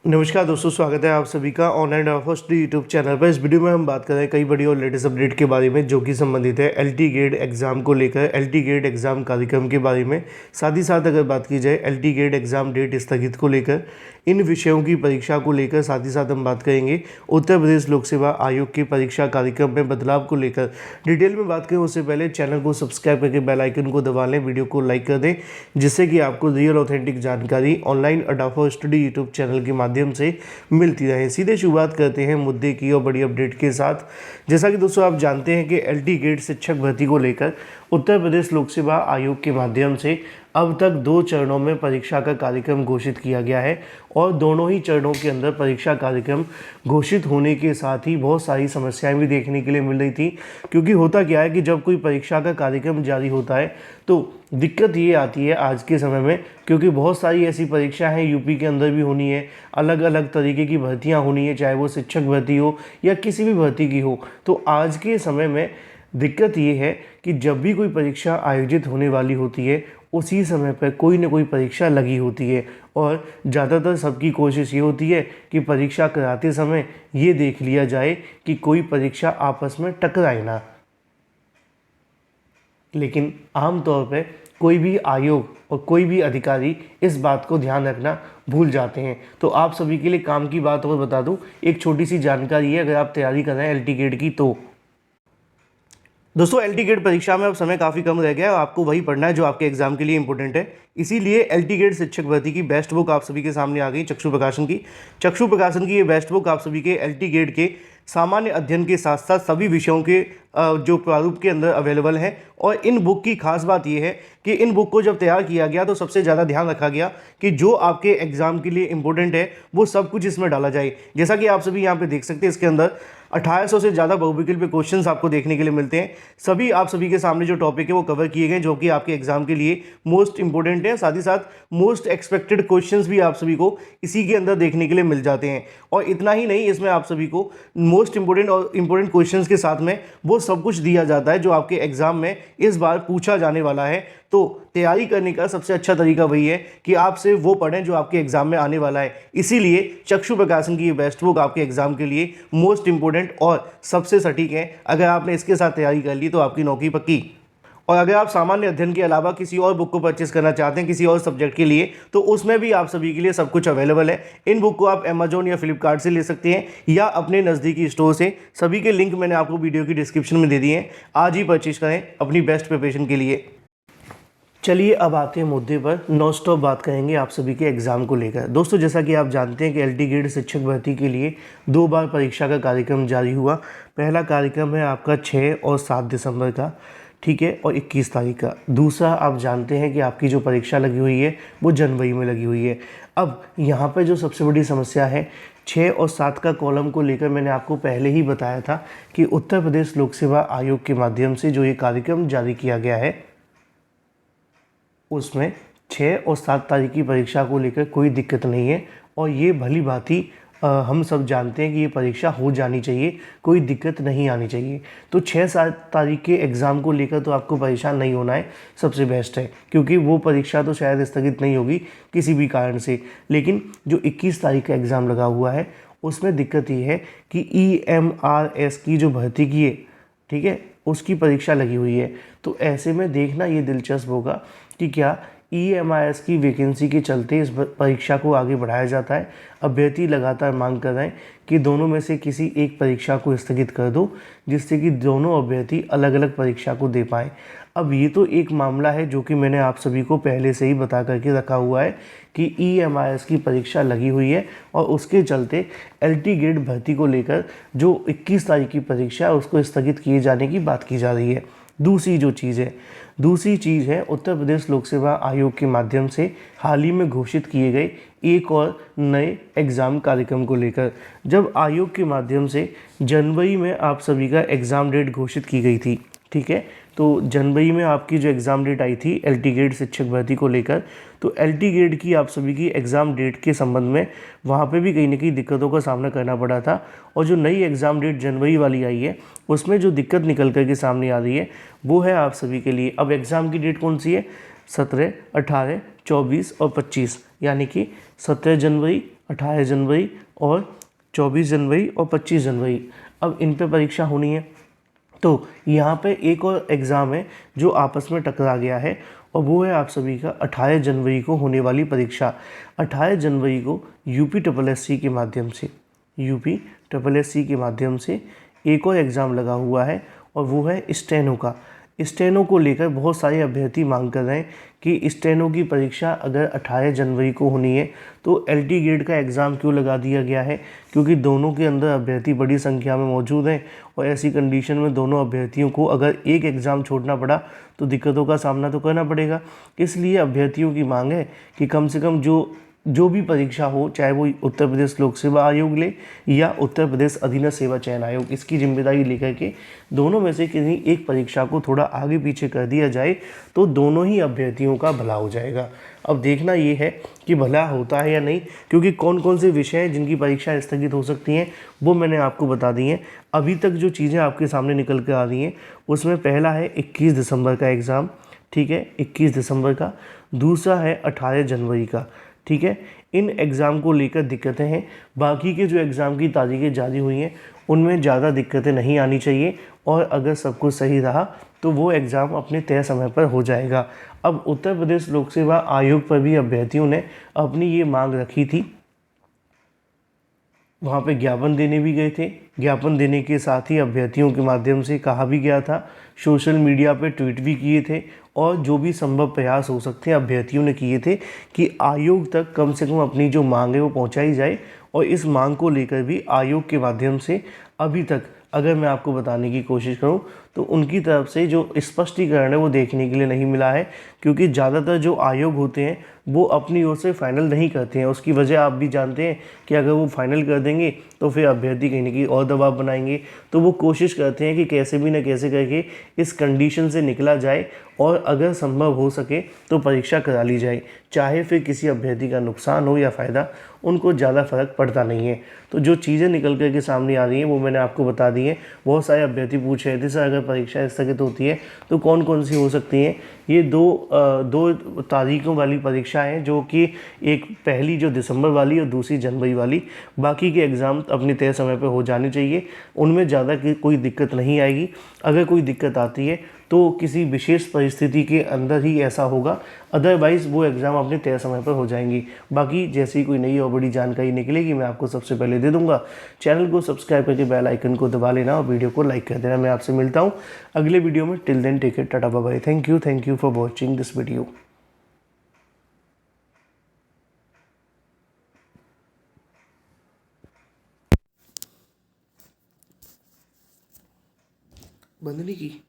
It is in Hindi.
नमस्कार दोस्तों, स्वागत है आप सभी का ऑनलाइन फर्स्ट यूट्यूब चैनल पर। इस वीडियो में हम बात कर रहे हैं कई बड़ी और लेटेस्ट अपडेट के बारे में जो कि संबंधित है एलटी गेट एग्जाम को लेकर, एलटी गेट एग्जाम कार्यक्रम के बारे में। साथ ही साथ अगर बात की जाए एलटी गेट एग्जाम डेट स्थगित को लेकर, इन विषयों की परीक्षा को लेकर, साथ ही साथ हम बात करेंगे उत्तर प्रदेश लोक सेवा आयोग के परीक्षा कार्यक्रम में बदलाव को लेकर। डिटेल में बात करें उससे पहले चैनल को सब्सक्राइब करके बेल आइकन को दबा लें, वीडियो को लाइक कर दें, जिससे कि आपको रियल ऑथेंटिक जानकारी ऑनलाइन अडाफा स्टडी यूट्यूब चैनल के माध्यम से मिलती रहे। सीधे शुरुआत करते हैं मुद्दे की और बड़ी अपडेट के साथ। जैसा कि दोस्तों आप जानते हैं कि एलटी गेट शिक्षक भर्ती को लेकर उत्तर प्रदेश लोक सेवा आयोग के माध्यम से अब तक 2 चरणों में परीक्षा का कार्यक्रम घोषित किया गया है और दोनों ही चरणों के अंदर परीक्षा कार्यक्रम घोषित होने के साथ ही बहुत सारी समस्याएं भी देखने के लिए मिल रही थी। क्योंकि होता क्या है कि जब कोई परीक्षा का कार्यक्रम जारी होता है तो दिक्कत ये आती है आज के समय में, क्योंकि बहुत सारी ऐसी परीक्षाएं हैं यूपी के अंदर भी होनी है, अलग अलग तरीके की भर्तियां होनी है, चाहे वो शिक्षक भर्ती हो या किसी भी भर्ती की हो। तो आज के समय में दिक्कत ये है कि जब भी कोई परीक्षा आयोजित होने वाली होती है उसी समय पर कोई ना कोई परीक्षा लगी होती है और ज़्यादातर सबकी कोशिश ये होती है कि परीक्षा कराते समय ये देख लिया जाए कि कोई परीक्षा आपस में टकराए ना। लेकिन आमतौर पे कोई भी आयोग और कोई भी अधिकारी इस बात को ध्यान रखना भूल जाते हैं। तो आप सभी के लिए काम की बात और बता दूं, एक छोटी सी जानकारी है अगर आप तैयारी कर रहे हैं एलटी गेट की तो। दोस्तों एलटी गेट परीक्षा में अब समय काफ़ी कम रह गया है और आपको वही पढ़ना है जो आपके एग्जाम के लिए इंपॉर्टेंट है। इसीलिए एलटी गेट शिक्षक भर्ती की बेस्ट बुक आप सभी के सामने आ गई, चक्षु प्रकाशन की। चक्षु प्रकाशन की ये बेस्ट बुक आप सभी के एलटी गेट के सामान्य अध्ययन के साथ साथ सभी विषयों के जो प्रारूप के अंदर अवेलेबल है। और इन बुक की खास बात यह है कि इन बुक को जब तैयार किया गया तो सबसे ज़्यादा ध्यान रखा गया कि जो आपके एग्जाम के लिए इंपॉर्टेंट है वो सब कुछ इसमें डाला जाए। जैसा कि आप सभी यहाँ पे देख सकते हैं, इसके अंदर 1800 से ज़्यादा बहुविकल्पीय क्वेश्चंस आपको देखने के लिए मिलते हैं। सभी आप सभी के सामने जो टॉपिक है वो कवर किए गए जो कि आपके एग्जाम के लिए मोस्ट इंपॉर्टेंट है। साथ ही साथ मोस्ट एक्सपेक्टेड क्वेश्चंस भी आप सभी को इसी के अंदर देखने के लिए मिल जाते हैं। और इतना ही नहीं, इसमें आप सभी को मोस्ट इंपॉर्टेंट और इंपॉर्टेंट क्वेश्चंस के साथ में वो सब कुछ दिया जाता है जो आपके एग्जाम में इस बार पूछा जाने वाला है। तो तैयारी करने का सबसे अच्छा तरीका वही है कि आप सिर्फ वो पढ़ें जो आपके एग्जाम में आने वाला है। इसीलिए चक्षु प्रकाशन की ये बेस्ट बुक आपके एग्जाम के लिए मोस्ट इंपॉर्टेंट और सबसे सटीक है। अगर आपने इसके साथ तैयारी कर ली तो आपकी नौकरी पक्की। और अगर आप सामान्य अध्ययन के अलावा किसी और बुक को परचेस करना चाहते हैं किसी और सब्जेक्ट के लिए, तो उसमें भी आप सभी के लिए सब कुछ अवेलेबल है। इन बुक को आप अमेजोन या फ्लिपकार्ट से ले सकते हैं या अपने नज़दीकी स्टोर से। सभी के लिंक मैंने आपको वीडियो की डिस्क्रिप्शन में दे दिए हैं। आज ही परचेज करें अपनी बेस्ट प्रिपरेशन के लिए। चलिए अब आते हैं मुद्दे पर। नॉन स्टॉप बात करेंगे आप सभी के एग्ज़ाम को लेकर। दोस्तों जैसा कि आप जानते हैं कि एलटी गेट शिक्षक भर्ती के लिए 2 बार परीक्षा का कार्यक्रम जारी हुआ। पहला कार्यक्रम है आपका 6 और 7 दिसंबर का, ठीक है, और 21 तारीख का। दूसरा आप जानते हैं कि आपकी जो परीक्षा लगी हुई है वो जनवरी में लगी हुई है। अब यहाँ पर जो सबसे बड़ी समस्या है 6 और 7 का कॉलम को लेकर मैंने आपको पहले ही बताया था कि उत्तर प्रदेश लोक सेवा आयोग के माध्यम से जो ये कार्यक्रम जारी किया गया है उसमें 6 और 7 तारीख की परीक्षा को लेकर कोई दिक्कत नहीं है। और ये भली भांति हम सब जानते हैं कि ये परीक्षा हो जानी चाहिए, कोई दिक्कत नहीं आनी चाहिए। तो 6-7 तारीख के एग्ज़ाम को लेकर तो आपको परेशान नहीं होना है, सबसे बेस्ट है, क्योंकि वो परीक्षा तो शायद स्थगित नहीं होगी किसी भी कारण से। लेकिन जो 21 तारीख का एग्ज़ाम लगा हुआ है उसमें दिक्कत ये है कि EMRS की जो भर्ती की है, ठीक है, उसकी परीक्षा लगी हुई है। तो ऐसे में देखना ये दिलचस्प होगा कि क्या EMRS की वैकेंसी के चलते इस परीक्षा को आगे बढ़ाया जाता है। अभ्यर्थी लगातार मांग कर रहे हैं कि दोनों में से किसी एक परीक्षा को स्थगित कर दो, जिससे कि दोनों अभ्यर्थी अलग अलग परीक्षा को दे पाएँ। अब ये तो एक मामला है जो कि मैंने आप सभी को पहले से ही बता करके रखा हुआ है कि EMRS की परीक्षा लगी हुई है और उसके चलते एलटी गेट भर्ती को लेकर जो 21 तारीख की परीक्षा है उसको स्थगित किए जाने की बात की जा रही है। दूसरी चीज़ है उत्तर प्रदेश लोक सेवा आयोग के माध्यम से हाल ही में घोषित किए गए एक और नए एग्ज़ाम कार्यक्रम को लेकर। जब आयोग के माध्यम से जनवरी में आप सभी का एग्ज़ाम डेट घोषित की गई थी, ठीक है, तो जनवरी में आपकी जो एग्ज़ाम डेट आई थी एलटी गेट शिक्षक भर्ती को लेकर, तो एलटी गेट की आप सभी की एग्ज़ाम डेट के संबंध में वहाँ पे भी कहीं ना कहीं दिक्कतों का सामना करना पड़ा था। और जो नई एग्ज़ाम डेट जनवरी वाली आई है उसमें जो दिक्कत निकल कर के सामने आ रही है वो है आप सभी के लिए, अब एग्ज़ाम की डेट कौन सी है, 17, 18, 24 और 25, यानी कि 17 जनवरी, 18 जनवरी और 24 जनवरी और 25 जनवरी। अब इन पे परीक्षा होनी है। तो यहाँ पे एक और एग्ज़ाम है जो आपस में टकरा गया है, और वो है आप सभी का 18 जनवरी को होने वाली परीक्षा। 18 जनवरी को यूपी एस सी के माध्यम से एक और एग्ज़ाम लगा हुआ है, और वो है स्टेनो का। स्टेनो को लेकर बहुत सारे अभ्यर्थी मांग कर रहे हैं कि स्टेनो की परीक्षा अगर 18 जनवरी को होनी है तो एलटी ग्रेड का एग्ज़ाम क्यों लगा दिया गया है, क्योंकि दोनों के अंदर अभ्यर्थी बड़ी संख्या में मौजूद हैं, और ऐसी कंडीशन में दोनों अभ्यर्थियों को अगर एक एग्ज़ाम छोड़ना पड़ा तो दिक्कतों का सामना तो करना पड़ेगा। इसलिए अभ्यर्थियों की मांग है कि कम से कम जो भी परीक्षा हो, चाहे वो उत्तर प्रदेश लोक सेवा आयोग ले या उत्तर प्रदेश अधीनस्थ सेवा चयन आयोग, इसकी जिम्मेदारी लेकर के दोनों में से किसी एक परीक्षा को थोड़ा आगे पीछे कर दिया जाए तो दोनों ही अभ्यर्थियों का भला हो जाएगा। अब देखना ये है कि भला होता है या नहीं, क्योंकि कौन कौन से विषय हैं जिनकी परीक्षा स्थगित हो सकती हैं वो मैंने आपको बता दी हैं। अभी तक जो चीज़ें आपके सामने निकल कर आ रही हैं उसमें पहला है 21 दिसंबर का एग्ज़ाम, ठीक है, 21 दिसंबर का। दूसरा है 18 जनवरी का, ठीक है। इन एग्ज़ाम को लेकर दिक्कतें हैं, बाकी के जो एग्ज़ाम की तारीखें जारी हुई हैं उनमें ज़्यादा दिक्कतें नहीं आनी चाहिए, और अगर सब कुछ सही रहा तो वो एग्ज़ाम अपने तय समय पर हो जाएगा। अब उत्तर प्रदेश लोक सेवा आयोग पर भी अभ्यर्थियों ने अपनी ये मांग रखी थी, वहाँ पे ज्ञापन देने भी गए थे। ज्ञापन देने के साथ ही अभ्यर्थियों के माध्यम से कहा भी गया था, सोशल मीडिया पे ट्वीट भी किए थे, और जो भी संभव प्रयास हो सकते हैं अभ्यर्थियों ने किए थे कि आयोग तक कम से कम अपनी जो मांग है वो पहुंचाई जाए। और इस मांग को लेकर भी आयोग के माध्यम से अभी तक अगर मैं आपको बताने की कोशिश करूं तो उनकी तरफ से जो स्पष्टीकरण है वो देखने के लिए नहीं मिला है, क्योंकि ज़्यादातर जो आयोग होते हैं वो अपनी ओर से फाइनल नहीं करते हैं। उसकी वजह आप भी जानते हैं कि अगर वो फाइनल कर देंगे तो फिर अभ्यर्थी कहीं ना कहीं और दबाव बनाएंगे। तो वो कोशिश करते हैं कि कैसे भी न कैसे करके इस कंडीशन से निकला जाए, और अगर संभव हो सके तो परीक्षा करा ली जाए, चाहे फिर किसी अभ्यर्थी का नुकसान हो या फ़ायदा, उनको ज़्यादा फर्क पड़ता नहीं है। तो जो चीज़ें निकल कर के सामने आ रही हैं वो मैंने आपको बता दी है। बहुत सारे अभ्यर्थी पूछ रहे थे सर अगर परीक्षा स्थगित होती है तो कौन कौन सी हो सकती हैं। ये दो तारीखों वाली परीक्षा है, जो कि एक पहली जो दिसंबर वाली और दूसरी जनवरी वाली। बाकी के एग्ज़ाम अपने तय समय पर हो जाने चाहिए, उनमें ज़्यादा कोई दिक्कत नहीं आएगी। अगर कोई दिक्कत आती है तो किसी विशेष परिस्थिति के अंदर ही ऐसा होगा, अदरवाइज़ वो एग्ज़ाम अपने तय समय पर हो जाएंगी। बाकी जैसे ही कोई नई और बड़ी जानकारी निकलेगी मैं आपको सबसे पहले दे दूंगा। चैनल को सब्सक्राइब करके बेल आइकन को दबा लेना और वीडियो को लाइक कर देना। मैं आपसे मिलता हूँ अगले वीडियो में। Till then take care, tata bye bye. Thank you for watching this video. बंद नहीं की।